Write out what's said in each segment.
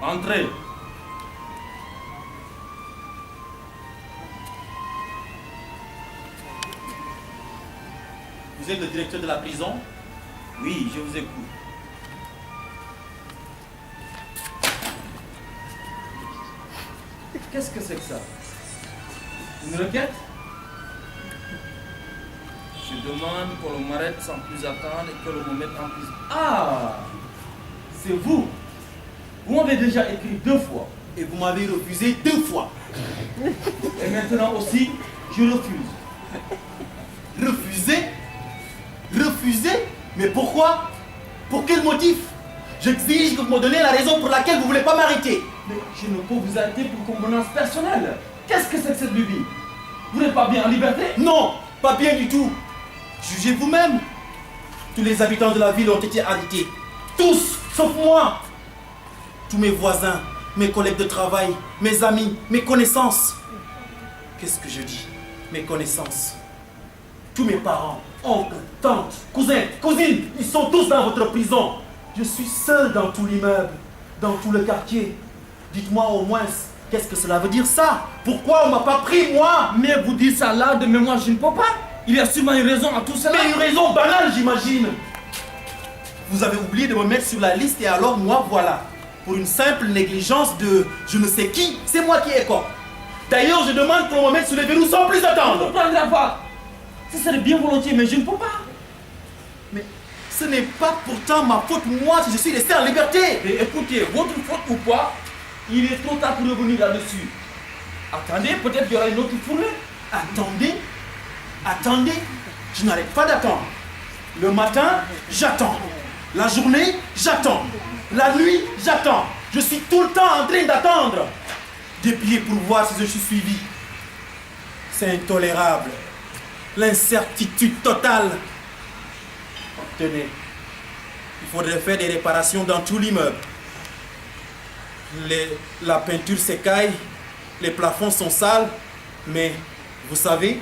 Entrez. Vous êtes le directeur de la prison? Oui, je vous écoute. Qu'est-ce que c'est que ça? Une requête? Je demande qu'on m'arrête sans plus attendre et que l'on me mette en prison. Ah! C'est vous! Vous m'avez déjà écrit 2 fois. Et vous m'avez refusé 2 fois. Et maintenant aussi, je refuse. Refuser? Refuser? Mais pourquoi? Pour quel motif? J'exige que vous me donniez la raison pour laquelle vous ne voulez pas m'arrêter. Mais je ne peux vous arrêter pour convenance personnelle. Qu'est-ce que c'est que cette lubie? Vous n'êtes pas bien en liberté? Non, pas bien du tout. Jugez vous-même. Tous les habitants de la ville ont été arrêtés. Tous, sauf moi. Tous mes voisins, mes collègues de travail, mes amis, mes connaissances. Qu'est-ce que je dis? Mes connaissances. Tous mes parents, oncles, tantes, cousins, cousines, ils sont tous dans votre prison. Je suis seul dans tout l'immeuble, dans tout le quartier. Dites-moi au moins, qu'est-ce que cela veut dire ça? Pourquoi on ne m'a pas pris, moi? Mais vous dites ça là de mémoire, je ne peux pas. Il y a sûrement une raison à tout cela. Mais une raison banale, j'imagine. Vous avez oublié de me mettre sur la liste et alors moi, voilà. Pour une simple négligence de je ne sais qui, c'est moi qui écope. D'ailleurs, je demande qu'on me mette sur les verrous sans plus attendre. Je ne comprendrai pas. Ce serait bien volontiers, mais je ne peux pas. Mais ce n'est pas pourtant ma faute, moi, si je suis resté en liberté. Et écoutez, votre faute ou pas, il est trop tard pour revenir là-dessus. Attendez, peut-être qu'il y aura une autre fournée. Attendez, attendez, je n'arrête pas d'attendre. Le matin, j'attends. La journée, j'attends. La nuit, j'attends. Je suis tout le temps en train d'attendre. Déplier pour voir si je suis suivi. C'est intolérable. L'incertitude totale. Tenez, il faudrait faire des réparations dans tout l'immeuble. La peinture s'écaille, les plafonds sont sales, mais vous savez,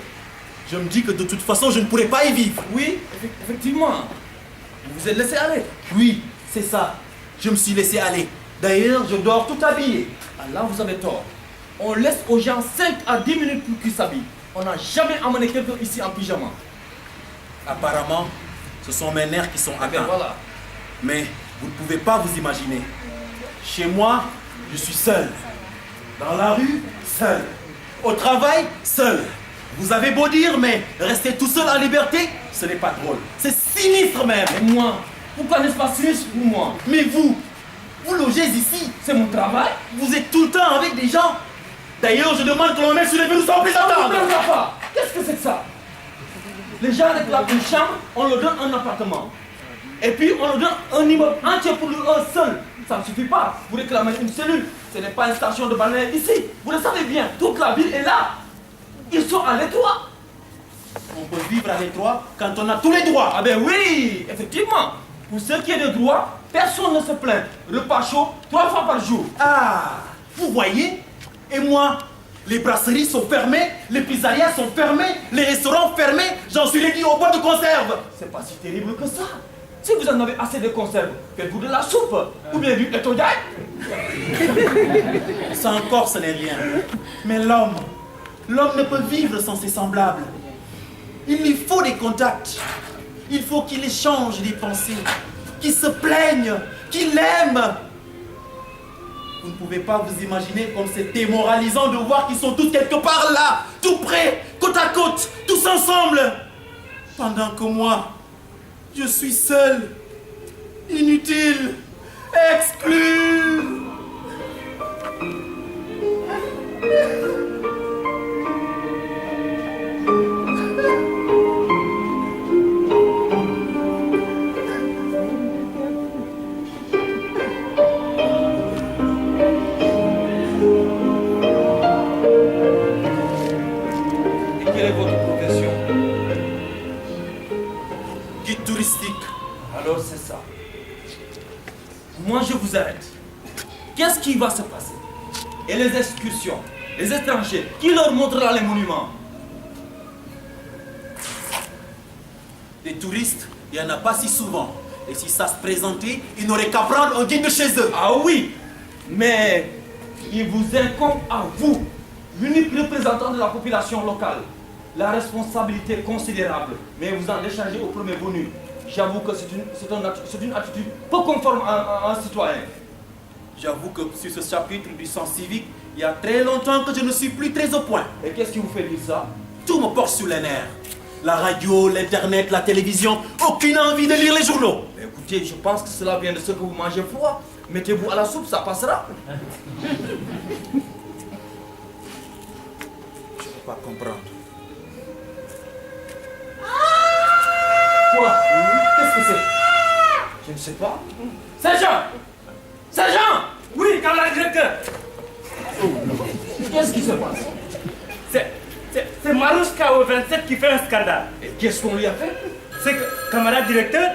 je me dis que de toute façon, je ne pourrais pas y vivre. Oui, effectivement. Vous vous êtes laissé aller. Oui, c'est ça. Je me suis laissé aller. D'ailleurs, je dors tout habillé. Alors vous avez tort. On laisse aux gens 5 à 10 minutes pour qu'ils s'habillent. On n'a jamais amené quelqu'un ici en pyjama. Apparemment, ce sont mes nerfs qui sont Ah ben atteints. voilà. Mais vous ne pouvez pas vous imaginer. Chez moi, je suis seul. Dans la rue, seul. Au travail, seul. Vous avez beau dire, mais rester tout seul en liberté, ce n'est pas drôle. C'est sinistre même. Et moi, pourquoi n'est-ce pas sinistre pour moi? Mais vous logez ici. C'est mon travail. Vous êtes tout le temps avec des gens. D'ailleurs, je demande que l'on mette sur les verrous sans plus attendre. Qu'est-ce que c'est que ça? Les gens réclament une chambre, on leur donne un appartement. Et puis on leur donne un immeuble entier pour eux seuls. Ça ne suffit pas. Vous réclamez une cellule. Ce n'est pas une station de balnéaire ici. Vous le savez bien, toute la ville est là. Ils sont à l'étroit. On peut vivre à l'étroit quand on a tous les droits. Ah ben oui, effectivement. Pour ce qui est des droits, personne ne se plaint. Repas chaud 3 fois par jour. Ah, vous voyez? Et moi, les brasseries sont fermées, les pizzerias sont fermées, les restaurants fermés, j'en suis réduit au boîte de conserve. C'est pas si terrible que ça. Si vous en avez assez de conserves, faites-vous de la soupe ou bien du etoyai. Ça encore, ce n'est rien. Mais l'homme ne peut vivre sans ses semblables. Il lui faut des contacts. Il faut qu'il échange des pensées, qu'il se plaigne, qu'il aime. Vous ne pouvez pas vous imaginer comme c'est démoralisant de voir qu'ils sont tous quelque part là, tout près, côte à côte, tous ensemble. Pendant que moi, je suis seul, inutile, exclu. Quelle est votre profession? Guide touristique. Alors c'est ça. moi je vous arrête. Qu'est-ce qui va se passer? Et les excursions, les étrangers, qui leur montrera les monuments? Des touristes, il n'y en a pas si souvent. Et si ça se présentait, ils n'auraient qu'à prendre un guide de chez eux. Ah oui, mais il vous incombe à vous, l'unique représentant de la population locale, la responsabilité est considérable, mais vous en déchargez au premier venu. J'avoue que c'est une attitude peu conforme à un citoyen. J'avoue que sur ce chapitre du sens civique, il y a très longtemps que je ne suis plus très au point. Et qu'est-ce qui vous fait dire ça? Tout me porte sur les nerfs. La radio, l'internet, la télévision, aucune envie de lire les journaux. Mais écoutez, je pense que cela vient de ce que vous mangez froid. Mettez-vous à la soupe, ça passera. Je ne peux pas comprendre. Quoi? Qu'est-ce que c'est? Je ne sais pas. Sergent! Sergent! Oui, camarade directeur. Qu'est-ce qui se passe? C'est Marouchka au 27 qui fait un scandale. Et qu'est-ce qu'on lui a fait? C'est que, camarade directeur,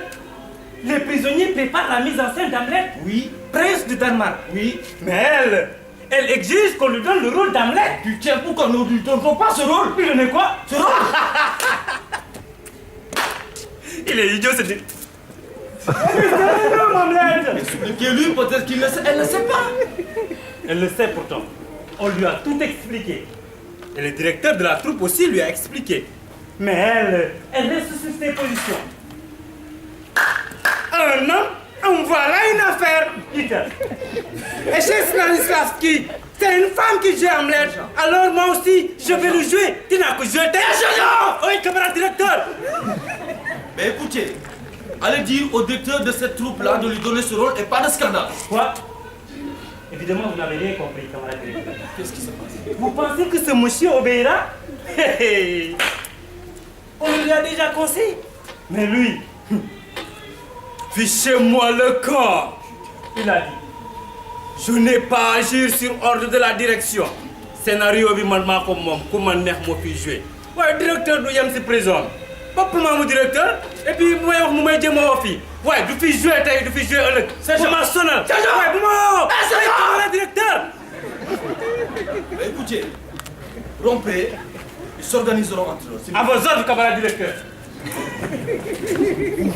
les prisonniers préparent la mise en scène d'Hamlet, Oui, prince de Danemark. oui. Mais elle exige qu'on lui donne le rôle d'Hamlet. Putain, pourquoi nous ne lui donnons pas ce rôle? Lui donner quoi? Ce rôle? Il est idiot, c'est dit. Non, Hamlet. Expliquez-lui, peut-être qu'il ne sait, elle ne sait pas. Elle le sait pourtant. On lui a tout expliqué. Et le directeur de la troupe aussi lui a expliqué. Mais elle reste sur ses positions. Un homme, en voilà une affaire. Et chez Stanislavski, c'est une femme qui joue Hamlet. Alors moi aussi, je vais le jouer. Tu n'as que joué tes Oui, camarade directeur. Mais écoutez, allez dire au directeur de cette troupe-là de lui donner ce rôle et pas de scandale. Quoi? Évidemment, vous n'avez rien compris, camarade directeur. Qu'est-ce qui se passe? Vous pensez que ce monsieur obéira? On lui a déjà conseillé. Mais lui, fichez-moi le corps. Il a dit, je n'ai pas à agir sur ordre de la direction. Scénario bi man maa ko moom ku ma neex moo fiy joué. waaye directeur du yem si prison. bopp maamu directeur. et puis bu may wax mu may jéem a wax fii. waaye du fi joué tey du fi joué ëllëg. bu ma sonal. waaye bu ma woo. directeur. Mais écoutez, rompez, ils s'organiseront entre eux. À vos ordres, camarade directeur. Vous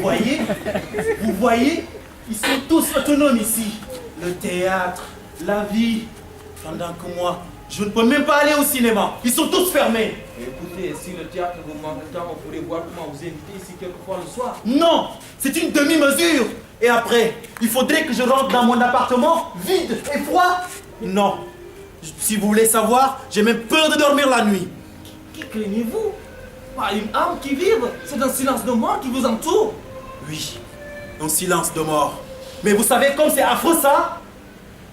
voyez, ils sont tous autonomes ici. Le théâtre, la vie. Pendant que moi, je ne peux même pas aller au cinéma. Ils sont tous fermés. Écoutez, si le théâtre vous manque de temps, on pourrait voir comment vous inviter ici quelquefois le soir. Non, c'est une demi-mesure. Et après, il faudrait que je rentre dans mon appartement vide et froid. Non. Si vous voulez savoir, j'ai même peur de dormir la nuit. Qui craignez-vous? Pas une âme qui vive, c'est un silence de mort qui vous entoure. Oui, un silence de mort. Mais vous savez comme c'est affreux ça?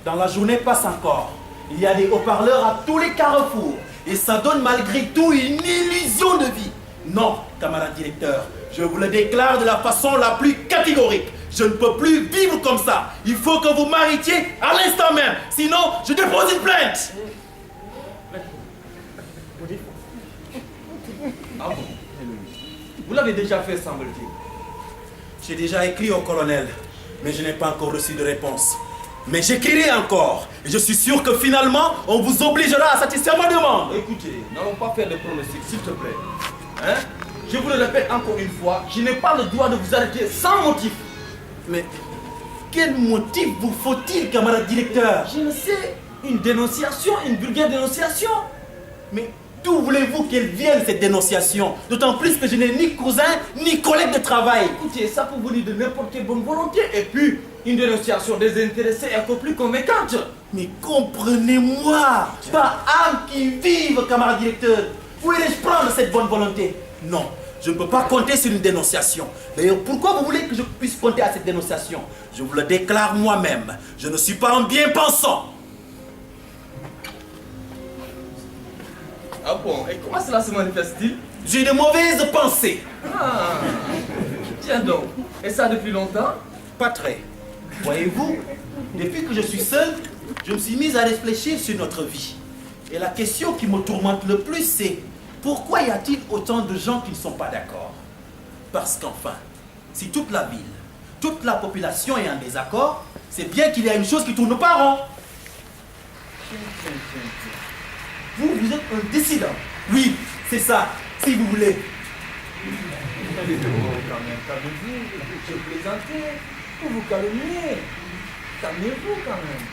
Dans la journée passe encore. Il y a des haut-parleurs à tous les carrefours. Et ça donne malgré tout une illusion de vie. Non, camarade directeur, je vous le déclare de la façon la plus catégorique. Je ne peux plus vivre comme ça. Il faut que vous m'arrêtiez à l'instant même. Sinon, je dépose une plainte. Ah bon? Vous l'avez déjà fait, semble-t-il. J'ai déjà écrit au colonel, mais je n'ai pas encore reçu de réponse. Mais j'écrirai encore. Et je suis sûr que finalement, on vous obligera à satisfaire ma demande. Écoutez, n'allons pas faire de pronostics, s'il te plaît. Hein? Je vous le répète encore une fois, je n'ai pas le droit de vous arrêter sans motif. Mais quel motif vous faut-il, camarade directeur? Je ne sais, une dénonciation, une vulgaire dénonciation. Mais d'où voulez-vous qu'elle vienne cette dénonciation? D'autant plus que je n'ai ni cousin, ni collègue de travail. Écoutez, ça peut venir de n'importe quelle bonne volonté. Et puis, une dénonciation désintéressée est encore plus convaincante. Mais comprenez-moi, pas âme qui vive, camarade directeur. Où irais-je prendre cette bonne volonté? Non, je ne peux pas compter sur une dénonciation. D'ailleurs, pourquoi vous voulez que je puisse compter à cette dénonciation? Je vous le déclare moi-même. Je ne suis pas un bien-pensant. Ah bon, et comment cela se manifeste-t-il? J'ai de mauvaises pensées. Ah, tiens donc, et ça depuis longtemps? Pas très. Voyez-vous, depuis que je suis seul, je me suis mise à réfléchir sur notre vie. Et la question qui me tourmente le plus, c'est pourquoi y a-t-il autant de gens qui ne sont pas d'accord? Parce qu'enfin, si toute la ville, toute la population est en désaccord, C'est bien qu'il y a une chose qui tourne pas rond. Vous êtes un décidant. Oui, c'est ça, si vous voulez. Quand même, calmez-vous. Je plaisantais. Vous vous calmez. Calmez-vous quand même.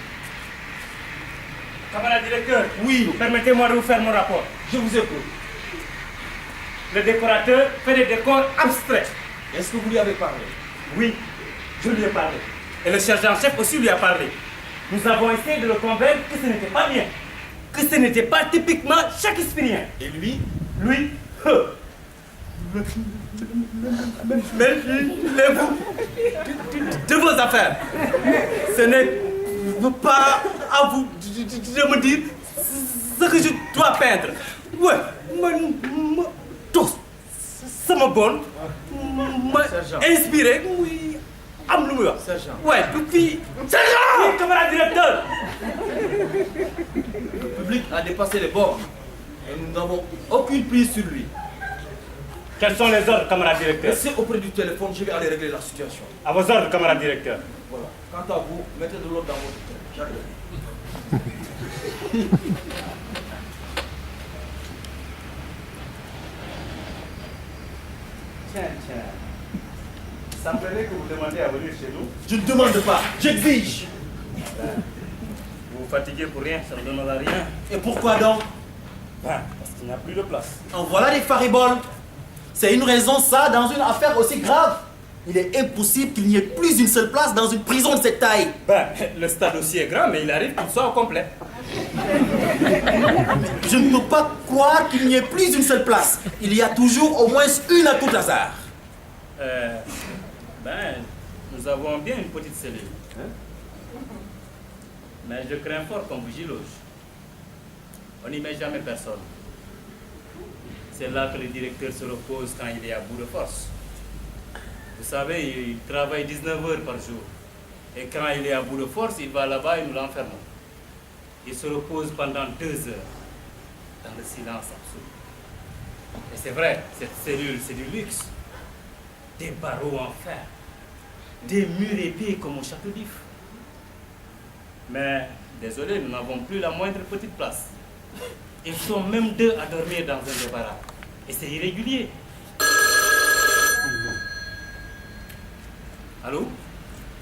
Camarade directeur, Oui, permettez-moi de vous faire mon rapport. Je vous écoute. Le décorateur fait des décors abstraits. Est-ce que vous lui avez parlé? Oui, je lui ai parlé. Et le sergent-chef aussi lui a parlé. Nous avons essayé de le convaincre que ce n'était pas bien. Que ce n'était pas typiquement shakespearien. et lui? Lui, mêlez-vous de vos affaires. Ce n'est pas à vous de me dire ce que je dois peindre. Ouais, tous, ça me bonne, m'a Sergent. inspiré, oui, am lu muy wax. Sergent. Ouais, depuis. Sergent! Oui, camarade directeur. Le public a dépassé les bornes. Et nous n'avons aucune prise sur lui. Quels sont les ordres, camarade directeur? Restez auprès du téléphone, je vais aller régler la situation. À vos ordres, camarade directeur. Voilà. Quant à vous, mettez de l'ordre dans votre tête. J'arrive. Tiens. Ça me plairait que vous demandiez à venir chez nous. Je ne demande pas, j'exige. Vous vous fatiguez pour rien, ça ne donnera rien. Et pourquoi donc? Parce qu'il n'y a plus de place. En voilà des fariboles. C'est une raison, ça, dans une affaire aussi grave. Il est impossible qu'il n'y ait plus une seule place dans une prison de cette taille. Le stade aussi est grand, mais il arrive qu'il soit au complet. Je ne peux pas croire qu'il n'y ait plus une seule place. Il y a toujours au moins une à tout hasard. Nous avons bien une petite cellule. Mais je crains fort qu'on vous y loge. On n'y met jamais personne. C'est là que le directeur se repose quand il est à bout de force. Vous savez, il travaille 19 heures par jour. Et quand il est à bout de force, il va là-bas et nous l'enfermons. Il se repose pendant 2 heures, dans le silence absolu. Et c'est vrai, cette cellule, c'est du luxe. Des barreaux en fer, des murs épais comme au château d'If. Mais, désolé, nous n'avons plus la moindre petite place. Ils sont même 2 à dormir dans un débarras. Et c'est irrégulier. Allô?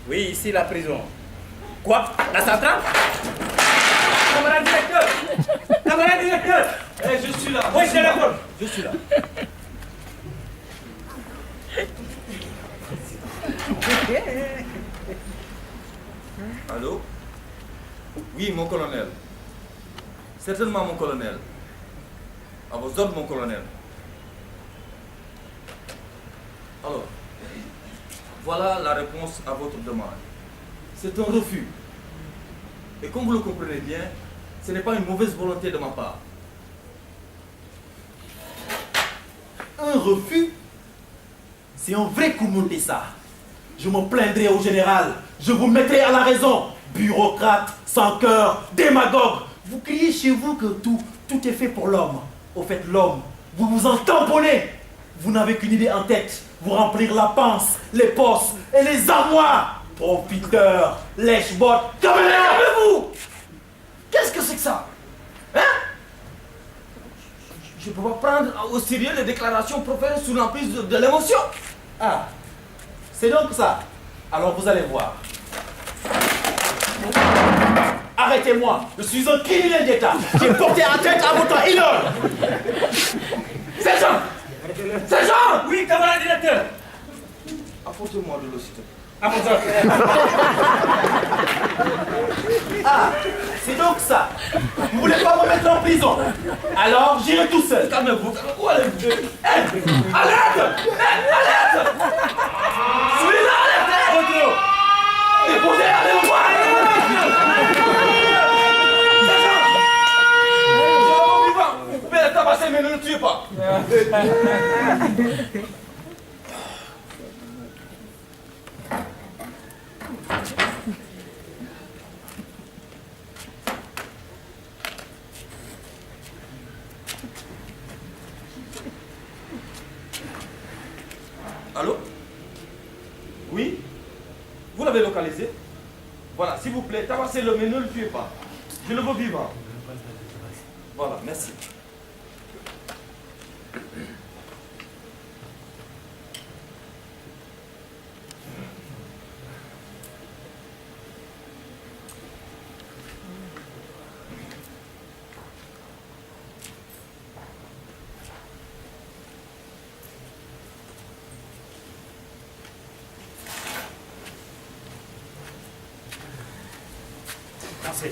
Oui, ici la prison. Quoi? La centrale? Camarade directeur! Camarade directeur! Je suis là. Oui, je téléphone. Je suis là. Allô? Oui, mon colonel. Certainement, mon colonel. À vos ordres, mon colonel. Alors, voilà la réponse à votre demande. C'est un refus. Et comme vous le comprenez bien, ce n'est pas une mauvaise volonté de ma part. Un refus? C'est un vrai coup monté, ça. Je me plaindrai au général. Je vous mettrai à la raison. Bureaucrate, sans cœur, démagogue. Vous criez chez vous que tout est fait pour l'homme. Au fait, l'homme, vous vous en tamponnez. Vous n'avez qu'une idée en tête. Vous remplir la panse, les postes et les armoires. Profiteur, lèche-botte, calmez-vous! Qu'est-ce que c'est que ça? Hein? Je ne peux pas prendre au sérieux les déclarations proférées sous l'emprise de l'émotion. Ah, c'est donc ça. Alors vous allez voir. Arrêtez-moi, je suis un criminel d'État. J'ai porté atteinte à votre honneur. Sergent! Sergent! Oui, camarade directeur! Apportez-moi de l'eau, s'il te plaît. À vos ordres. Ah, c'est donc ça. Vous voulez pas me mettre en prison? Alors j'irai tout seul. Calmez-vous, calmez-vous, allez-vous. Alerte! Alerte! Celui-là, alerte! Retour. Déposez, allez, voir! Sergent! Je suis vivant. Vous pouvez le tabasser, mais ne le tuez pas. Allô? Oui? Vous l'avez localisé? Voilà, s'il vous plaît, tabassez-le, mais ne le tuez pas. Je le veux vivant. Voilà, merci. Merci.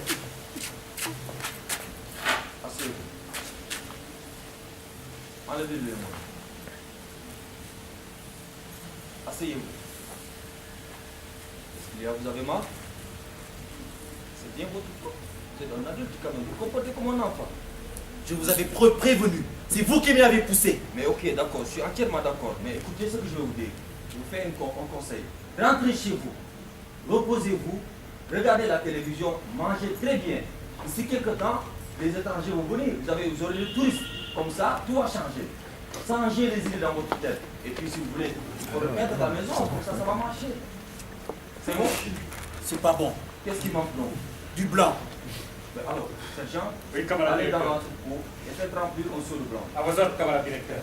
Asseyez-vous. Enlevez-le, moi. Asseyez-vous. Est-ce qu'il y a, vous avez mal? C'est bien votre corps. Vous êtes un adulte quand même. Vous comportez comme un enfant. Je vous avais prévenu. C'est vous qui m'y avez poussé. Mais ok, d'accord, je suis entièrement d'accord. Mais écoutez ce que je vais vous dire. Je vous fais un conseil. Rentrez chez vous. Reposez-vous. Regardez la télévision. Mangez très bien. D'ici quelques temps, les étrangers vont venir. Vous aurez des touristes. Comme ça, tout va changer. Changez les idées dans votre tête. Et puis si vous voulez, il faut remettre à la maison. Comme ça va marcher. C'est bon? C'est pas bon. Qu'est-ce qui manque donc? Du blanc. Ben alors, sergent, Oui, camarade allez dans directeur. l'entrepôt et faites remplir un seau de blanc. À vos ordres, camarade directeur.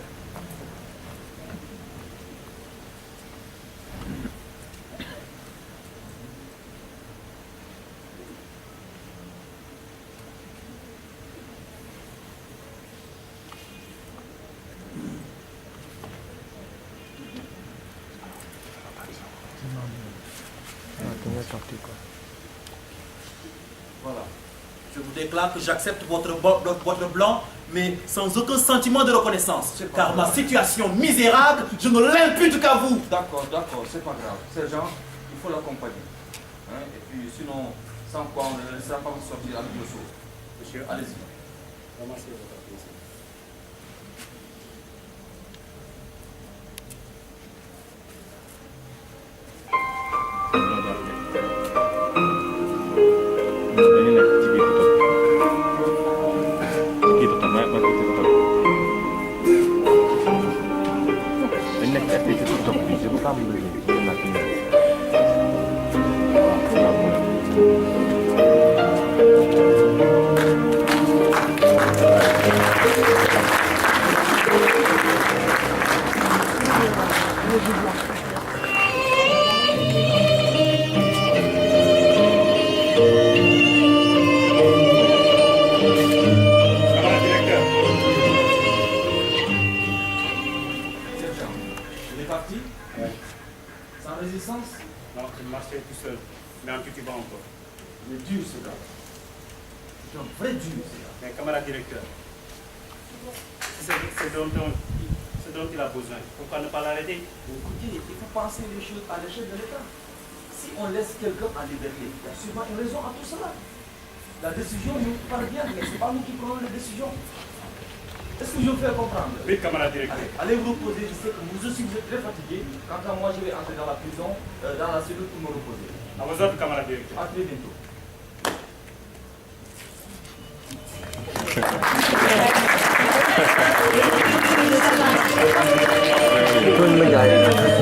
Voilà. Je vous déclare que j'accepte votre blanc, mais sans aucun sentiment de reconnaissance. C'est pas Car ma grave. situation misérable, je ne l'impute qu'à vous. D'accord, c'est pas grave. Sergent, il faut l'accompagner. Hein, et puis sinon, sans quoi on ne le laissera pas sortir avec le seau. Monsieur, Allez-y. ramassez votre appréciation. Ini nak ciki tutup. Ciki tutup, banyak ciki tutup. Ini nak ciki tutup. Bisa buka dulu. Nanti. Camarade directeur. Sergent, il est parti? Ouais. Sans résistance? Non, il marchait tout seul. Mais en titubant encore. Il est dur ce gars. C'est un vrai dur ce gars. Mais camarade directeur, c'est dont il a besoin. Pourquoi ne pas l'arrêter? Écoutez, il faut penser les choses à l'échelle de l'État. Si on laisse quelqu'un en liberté, il y a sûrement une raison à tout cela. La décision nous parvient, mais ce n'est pas nous qui prenons les décisions. Est-ce que je vous fais comprendre? Oui, camarade directeur. Allez vous reposer, je sais que vous aussi vous êtes très fatigué. Quant à moi, je vais entrer dans la prison, dans la cellule pour me reposer. À vos ordres, camarade directeur. À très bientôt. Itu yang menjahit.